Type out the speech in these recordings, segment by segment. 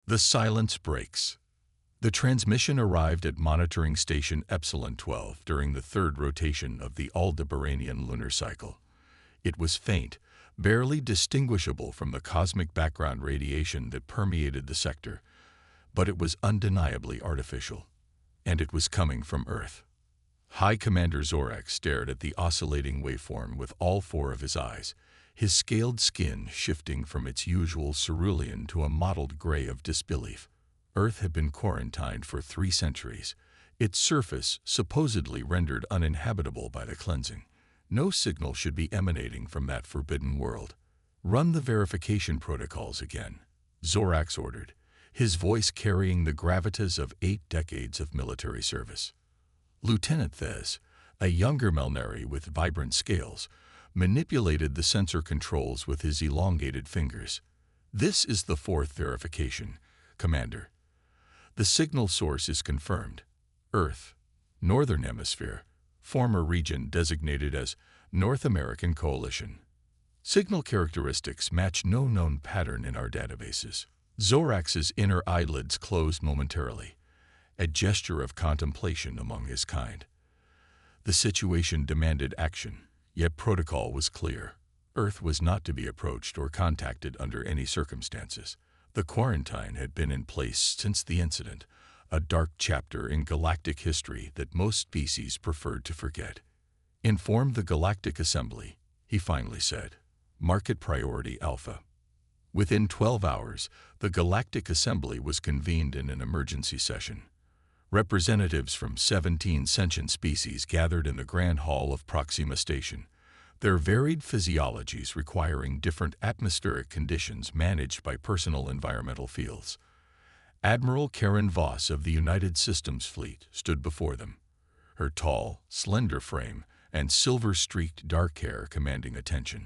The silence breaks. The transmission arrived at monitoring station Epsilon 12 during the third rotation of the Aldebaranian lunar cycle. It was faint, barely distinguishable from the cosmic background radiation that permeated the sector, but it was undeniably artificial, and it was coming from Earth. High Commander Zorak stared at the oscillating waveform with all four of his eyes, his scaled skin shifting from its usual cerulean to a mottled gray of disbelief. Earth had been quarantined for 3 centuries, its surface supposedly rendered uninhabitable by the cleansing. No signal should be emanating from that forbidden world. Run the verification protocols again, Zorax ordered, his voice carrying the gravitas of 8 decades of military service. Lieutenant Thez, a younger Melneri with vibrant scales, manipulated the sensor controls with his elongated fingers. This is the 4th verification, Commander. The signal source is confirmed. Earth, Northern Hemisphere, former region designated as North American Coalition. Signal characteristics match no known pattern in our databases. Zorax's inner eyelids closed momentarily, a gesture of contemplation among his kind. The situation demanded action, yet protocol was clear. Earth was not to be approached or contacted under any circumstances. The quarantine had been in place since the incident, a dark chapter in galactic history that most species preferred to forget. Inform the Galactic Assembly, he finally said. Market Priority Alpha. Within 12 hours, the Galactic Assembly was convened in an emergency session. Representatives from 17 sentient species gathered in the Grand Hall of Proxima Station, their varied physiologies requiring different atmospheric conditions managed by personal environmental fields. Admiral Karen Voss of the United Systems Fleet stood before them, her tall, slender frame and silver-streaked dark hair commanding attention.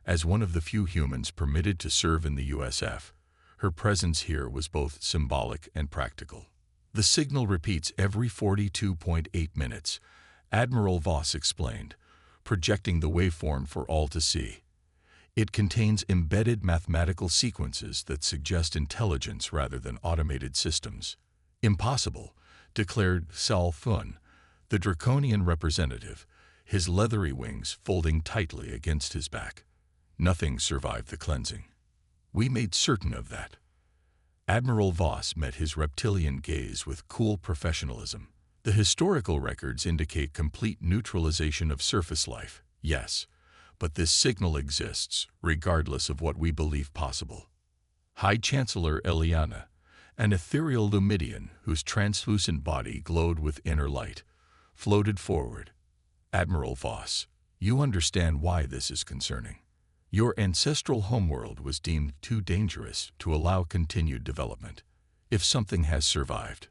As one of the few humans permitted to serve in the USF, her presence here was both symbolic and practical. The signal repeats every 42.8 minutes, Admiral Voss explained, projecting the waveform for all to see. It contains embedded mathematical sequences that suggest intelligence rather than automated systems. Impossible, declared Sal Thun, the draconian representative, his leathery wings folding tightly against his back. Nothing survived the cleansing. We made certain of that. Admiral Voss met his reptilian gaze with cool professionalism. The historical records indicate complete neutralization of surface life, yes, but this signal exists, regardless of what we believe possible. High Chancellor Eliana, an ethereal Lumidian whose translucent body glowed with inner light, floated forward. Admiral Voss, you understand why this is concerning. Your ancestral homeworld was deemed too dangerous to allow continued development. If something has survived.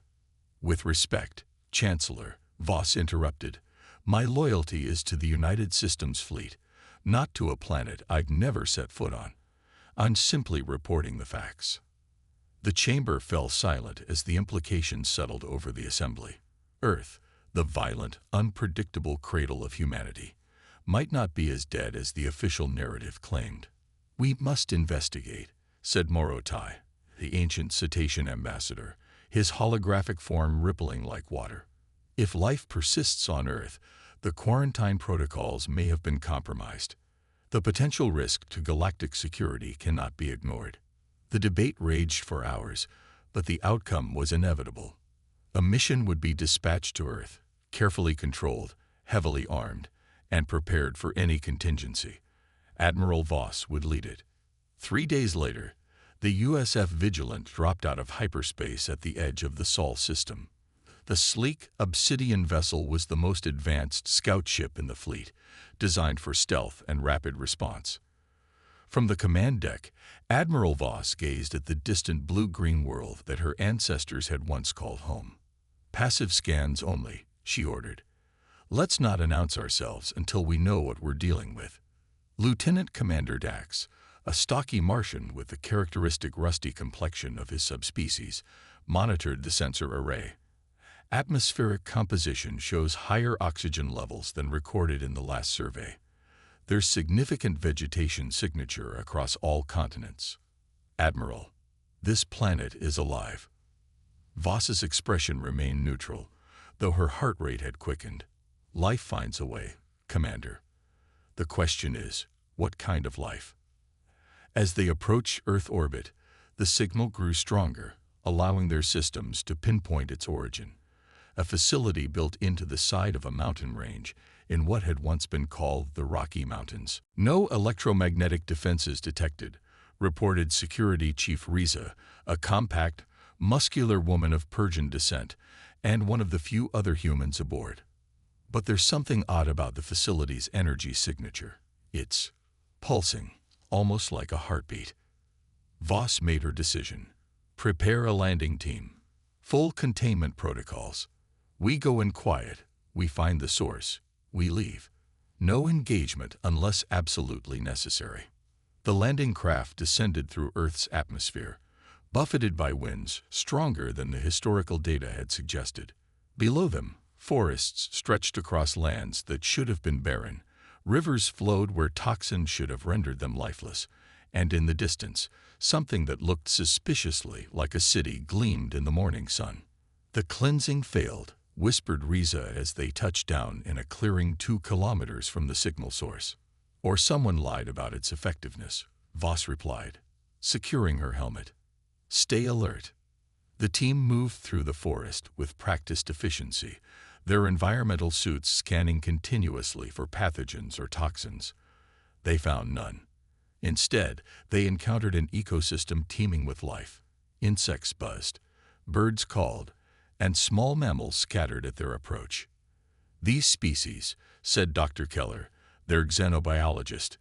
With respect, Chancellor, Voss interrupted, my loyalty is to the United Systems Fleet, not to a planet I've never set foot on. I'm simply reporting the facts. The chamber fell silent as the implications settled over the assembly. Earth, the violent, unpredictable cradle of humanity, might not be as dead as the official narrative claimed. We must investigate, said Morotai, the ancient cetacean ambassador, his holographic form rippling like water. If life persists on Earth, the quarantine protocols may have been compromised. The potential risk to galactic security cannot be ignored. The debate raged for hours, but the outcome was inevitable. A mission would be dispatched to Earth, carefully controlled, heavily armed, and prepared for any contingency. Admiral Voss would lead it. 3 days later, the USF Vigilant dropped out of hyperspace at the edge of the Sol system. The sleek, obsidian vessel was the most advanced scout ship in the fleet, designed for stealth and rapid response. From the command deck, Admiral Voss gazed at the distant blue-green world that her ancestors had once called home. Passive scans only, she ordered. Let's not announce ourselves until we know what we're dealing with. Lieutenant Commander Dax, a stocky Martian with the characteristic rusty complexion of his subspecies, monitored the sensor array. Atmospheric composition shows higher oxygen levels than recorded in the last survey. There's significant vegetation signature across all continents. Admiral, This planet is alive. Voss's expression remained neutral, though her heart rate had quickened. Life finds a way, Commander. The question is, what kind of life? As they approached Earth orbit, the signal grew stronger, allowing their systems to pinpoint its origin. A facility built into the side of a mountain range in what had once been called the Rocky Mountains. No electromagnetic defenses detected, reported Security Chief Riza, a compact, muscular woman of Persian descent, and one of the few other humans aboard. But there's something odd about the facility's energy signature. It's pulsing, almost like a heartbeat. Voss made her decision. Prepare a landing team. Full containment protocols. We go in quiet, we find the source, we leave. No engagement unless absolutely necessary. The landing craft descended through Earth's atmosphere, buffeted by winds stronger than the historical data had suggested. Below them, forests stretched across lands that should have been barren. Rivers flowed where toxins should have rendered them lifeless, and in the distance, something that looked suspiciously like a city gleamed in the morning sun. The cleansing failed, whispered Riza as they touched down in a clearing 2 kilometers from the signal source. Or someone lied about its effectiveness, Voss replied, securing her helmet. Stay alert. The team moved through the forest with practiced efficiency, their environmental suits scanning continuously for pathogens or toxins. They found none. Instead, they encountered an ecosystem teeming with life. Insects buzzed, birds called, and small mammals scattered at their approach. These species, said Dr. Keller, their xenobiologist,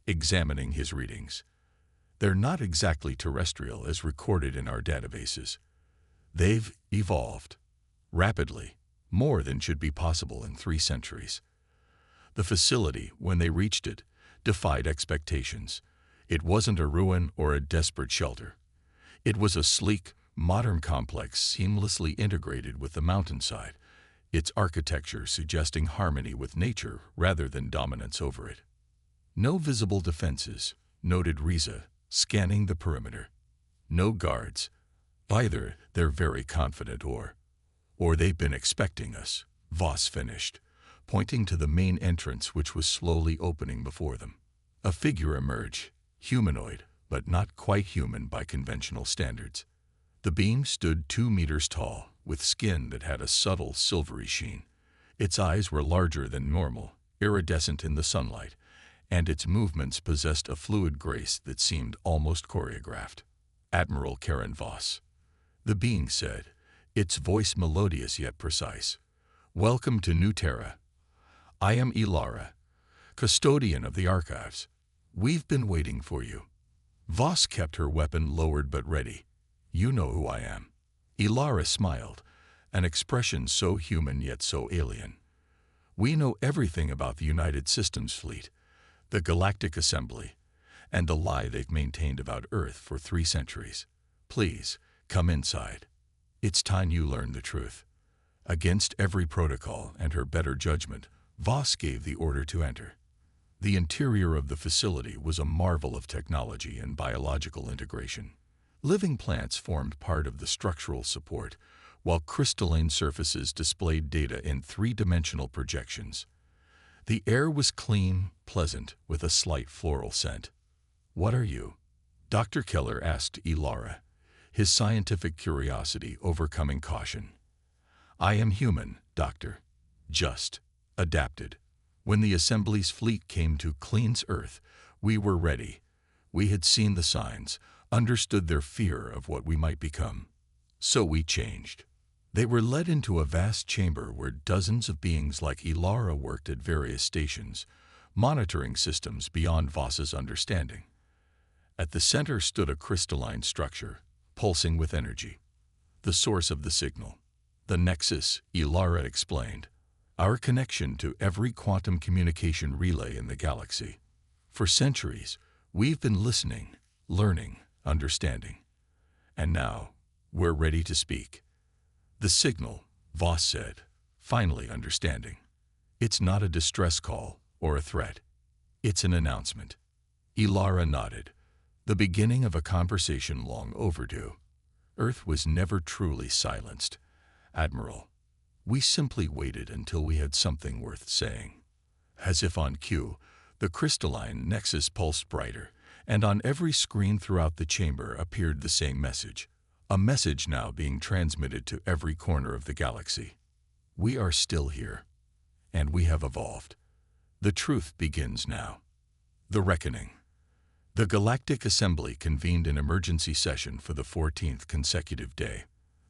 examining his readings, they're not exactly terrestrial as recorded in our databases. They've evolved rapidly, more than should be possible in 3 centuries. The facility, when they reached it, defied expectations. It wasn't a ruin or a desperate shelter. It was a sleek, modern complex seamlessly integrated with the mountainside, its architecture suggesting harmony with nature rather than dominance over it. No visible defenses, noted Riza, scanning the perimeter. No guards. Either they're very confident or they've been expecting us, Voss finished, pointing to the main entrance which was slowly opening before them. A figure emerged, humanoid, but not quite human by conventional standards. The being stood 2 meters tall, with skin that had a subtle silvery sheen. Its eyes were larger than normal, iridescent in the sunlight, and its movements possessed a fluid grace that seemed almost choreographed. Admiral Karen Voss. The being said, its voice melodious yet precise. Welcome to New Terra. I am Ilara, custodian of the archives. We've been waiting for you. Voss kept her weapon lowered but ready. You know who I am. Ilara smiled, an expression so human yet so alien. We know everything about the United Systems Fleet, the Galactic Assembly, and the lie they've maintained about Earth for 3 centuries. Please, come inside. It's time you learn the truth. Against every protocol and her better judgment, Voss gave the order to enter. The interior of the facility was a marvel of technology and biological integration. Living plants formed part of the structural support, while crystalline surfaces displayed data in 3-dimensional projections. The air was clean, pleasant, with a slight floral scent. What are you? Dr. Keller asked Ilara, his scientific curiosity overcoming caution. I am human, Doctor. Just adapted. When the Assembly's fleet came to cleanse Earth, we were ready. We had seen the signs, understood their fear of what we might become. So we changed. They were led into a vast chamber where dozens of beings like Ilara worked at various stations, monitoring systems beyond Voss's understanding. At the center stood a crystalline structure, pulsing with energy. The source of the signal. The nexus, Ilara explained. Our connection to every quantum communication relay in the galaxy. For centuries, we've been listening, learning, understanding. And now, we're ready to speak. The signal, Voss said, finally understanding. It's not a distress call or a threat. It's an announcement. Ilara nodded. the beginning of a conversation long overdue. Earth was never truly silenced, Admiral. We simply waited until we had something worth saying. As if on cue, the crystalline nexus pulsed brighter, and on every screen throughout the chamber appeared the same message, a message now being transmitted to every corner of the galaxy. We are still here, and we have evolved. The truth begins now. The reckoning. The Galactic Assembly convened an emergency session for the 14th consecutive day.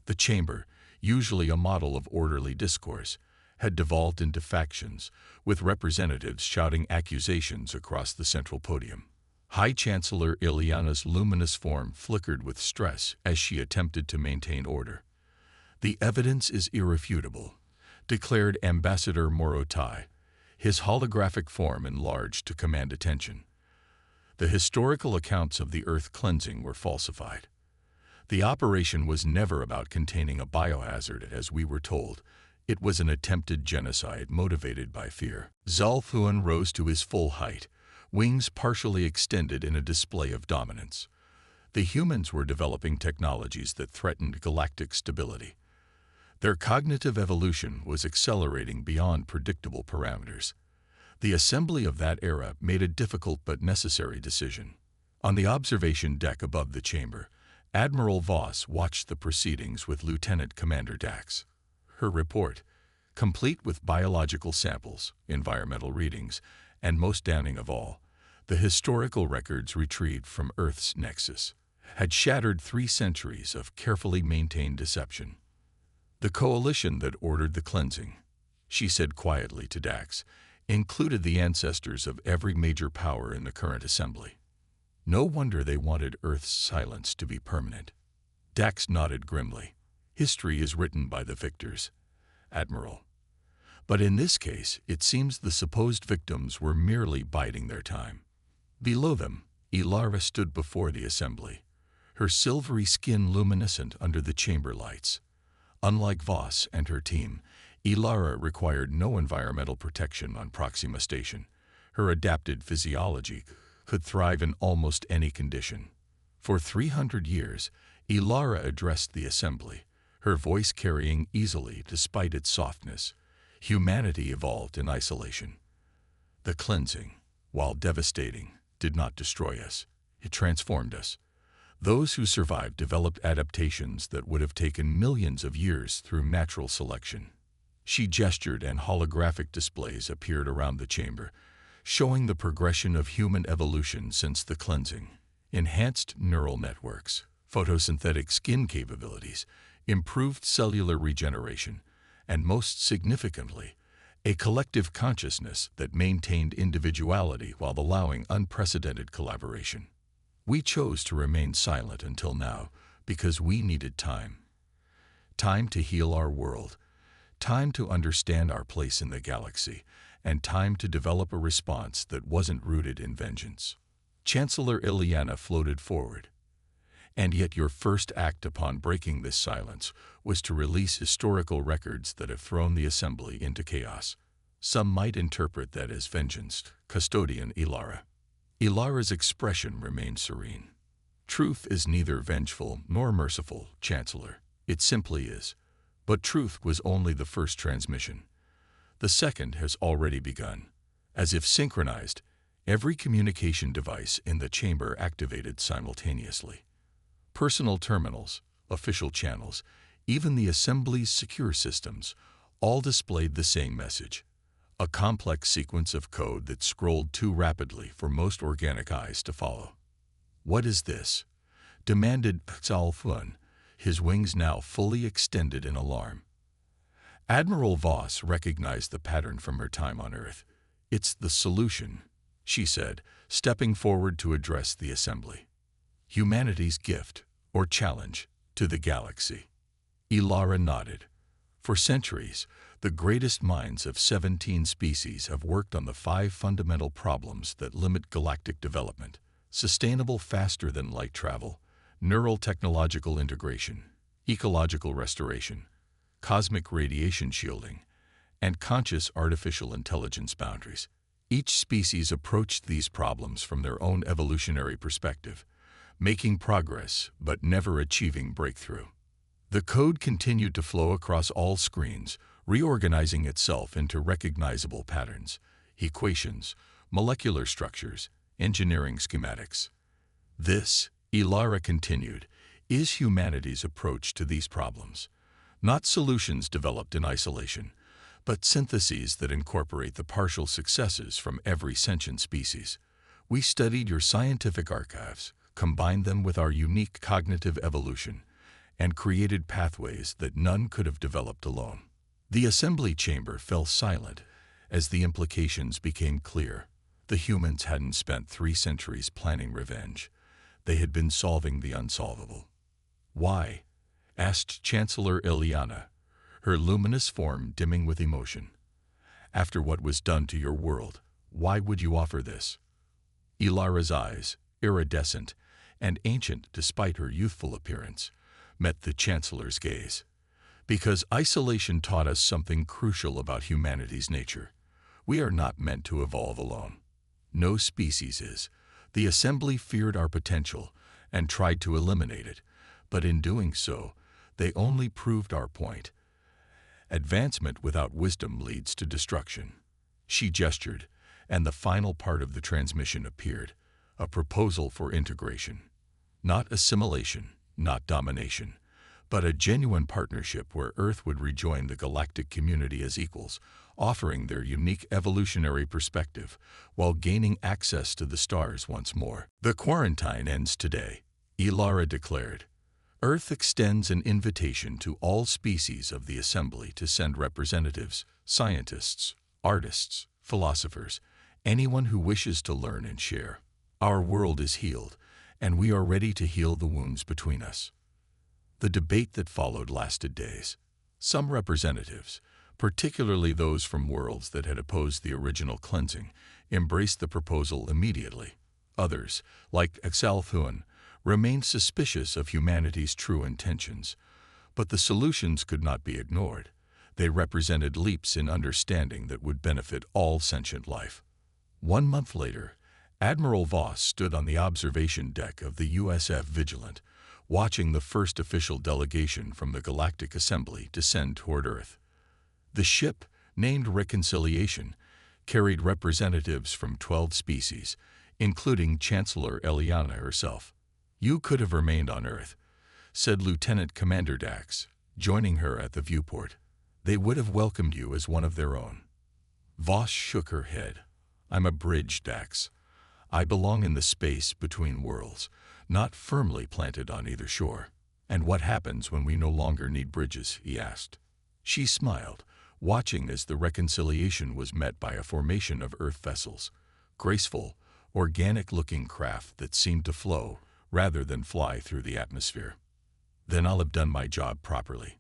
The chamber, usually a model of orderly discourse, had devolved into factions, with representatives shouting accusations across the central podium. High Chancellor Ileana's luminous form flickered with stress as she attempted to maintain order. "The evidence is irrefutable," declared Ambassador Morotai, his holographic form enlarged to command attention. The historical accounts of the Earth cleansing were falsified. The operation was never about containing a biohazard, as we were told. It was an attempted genocide motivated by fear. Zalfuan rose to his full height, wings partially extended in a display of dominance. The humans were developing technologies that threatened galactic stability. Their cognitive evolution was accelerating beyond predictable parameters. The assembly of that era made a difficult but necessary decision. On the observation deck above the chamber, Admiral Voss watched the proceedings with Lieutenant Commander Dax. Her report, complete with biological samples, environmental readings, and most damning of all, the historical records retrieved from Earth's nexus, had shattered 3 centuries of carefully maintained deception. "The coalition that ordered the cleansing," she said quietly to Dax, "included the ancestors of every major power in the current assembly. No wonder they wanted Earth's silence to be permanent." Dax nodded grimly. "History is written by the victors, Admiral. But in this case, it seems the supposed victims were merely biding their time." Below them, Ilara stood before the assembly, her silvery skin luminescent under the chamber lights. Unlike Voss and her team, Ilara required no environmental protection on Proxima Station. Her adapted physiology could thrive in almost any condition. For 300 years, Ilara addressed the assembly, her voice carrying easily despite its softness. Humanity evolved in isolation. The cleansing, while devastating, did not destroy us. It transformed us. Those who survived developed adaptations that would have taken millions of years through natural selection. She gestured, and holographic displays appeared around the chamber, showing the progression of human evolution since the cleansing. Enhanced neural networks, photosynthetic skin capabilities, improved cellular regeneration, and most significantly, a collective consciousness that maintained individuality while allowing unprecedented collaboration. We chose to remain silent until now because we needed time. Time to heal our world, time to understand our place in the galaxy, and time to develop a response that wasn't rooted in vengeance. Chancellor Ileana floated forward. "And yet your first act upon breaking this silence was to release historical records that have thrown the assembly into chaos. Some might interpret that as vengeance, Custodian Ilara." Ilara's expression remained serene. "Truth is neither vengeful nor merciful, Chancellor. It simply is. But truth was only the first transmission. The second has already begun." As if synchronized, every communication device in the chamber activated simultaneously. Personal terminals, official channels, even the assembly's secure systems, all displayed the same message. A complex sequence of code that scrolled too rapidly for most organic eyes to follow. "What is this?" demanded Zalfuan, his wings now fully extended in alarm. Admiral Voss recognized the pattern from her time on Earth. "It's the solution," she said, stepping forward to address the assembly. "Humanity's gift, or challenge, to the galaxy." Ilara nodded. "For centuries, the greatest minds of 17 species have worked on the 5 fundamental problems that limit galactic development: sustainable faster-than-light travel, neural technological integration, ecological restoration, cosmic radiation shielding, and conscious artificial intelligence boundaries. Each species approached these problems from their own evolutionary perspective, making progress but never achieving breakthrough. The code continued to flow across all screens, reorganizing itself into recognizable patterns, equations, molecular structures, engineering schematics. This, Ilara continued, is humanity's approach to these problems. Not solutions developed in isolation, but syntheses that incorporate the partial successes from every sentient species. We studied your scientific archives, combined them with our unique cognitive evolution, and created pathways that none could have developed alone. The assembly chamber fell silent as the implications became clear. The humans hadn't spent 3 centuries planning revenge. They had been solving the unsolvable. "Why?" asked Chancellor Ileana, her luminous form dimming with emotion. "After what was done to your world, why would you offer this?" Ilara's eyes, iridescent and ancient despite her youthful appearance, met the Chancellor's gaze. "Because isolation taught us something crucial about humanity's nature. We are not meant to evolve alone. No species is. The Assembly feared our potential and tried to eliminate it, but in doing so, they only proved our point. Advancement without wisdom leads to destruction." She gestured, and the final part of the transmission appeared, a proposal for integration. Not assimilation, not domination, but a genuine partnership where Earth would rejoin the galactic community as equals, offering their unique evolutionary perspective while gaining access to the stars once more. "The quarantine ends today," Ilara declared. "Earth extends an invitation to all species of the Assembly to send representatives, scientists, artists, philosophers, anyone who wishes to learn and share. Our world is healed, and we are ready to heal the wounds between us." The debate that followed lasted days. Some representatives, particularly those from worlds that had opposed the original cleansing, embraced the proposal immediately. Others, like Exalthuan, remained suspicious of humanity's true intentions. But the solutions could not be ignored. They represented leaps in understanding that would benefit all sentient life. 1 month later, Admiral Voss stood on the observation deck of the USF Vigilant, watching the first official delegation from the Galactic Assembly descend toward Earth. The ship, named Reconciliation, carried representatives from 12 species, including Chancellor Ileana herself. "You could have remained on Earth," said Lieutenant Commander Dax, joining her at the viewport. "They would have welcomed you as one of their own." Voss shook her head. "I'm a bridge, Dax. I belong in the space between worlds, not firmly planted on either shore." "And what happens when we no longer need bridges?" he asked. She smiled, watching as the Reconciliation was met by a formation of Earth vessels, graceful, organic-looking craft that seemed to flow rather than fly through the atmosphere. "Then I'll have done my job properly."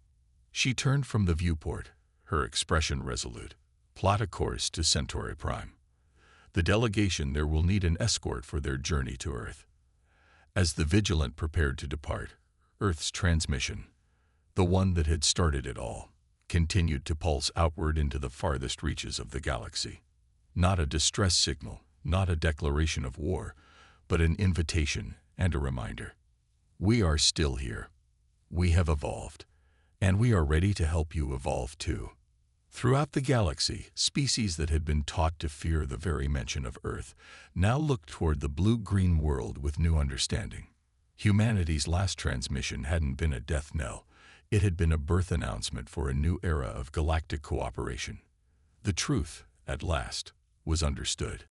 She turned from the viewport, her expression resolute. "Plot a course to Centauri Prime. The delegation there will need an escort for their journey to Earth." As the Vigilant prepared to depart, Earth's transmission, the one that had started it all, continued to pulse outward into the farthest reaches of the galaxy. Not a distress signal, not a declaration of war, but an invitation and a reminder. We are still here. We have evolved, and we are ready to help you evolve too. Throughout the galaxy, species that had been taught to fear the very mention of Earth now looked toward the blue-green world with new understanding. Humanity's last transmission hadn't been a death knell. It had been a birth announcement for a new era of galactic cooperation. The truth, at last, was understood.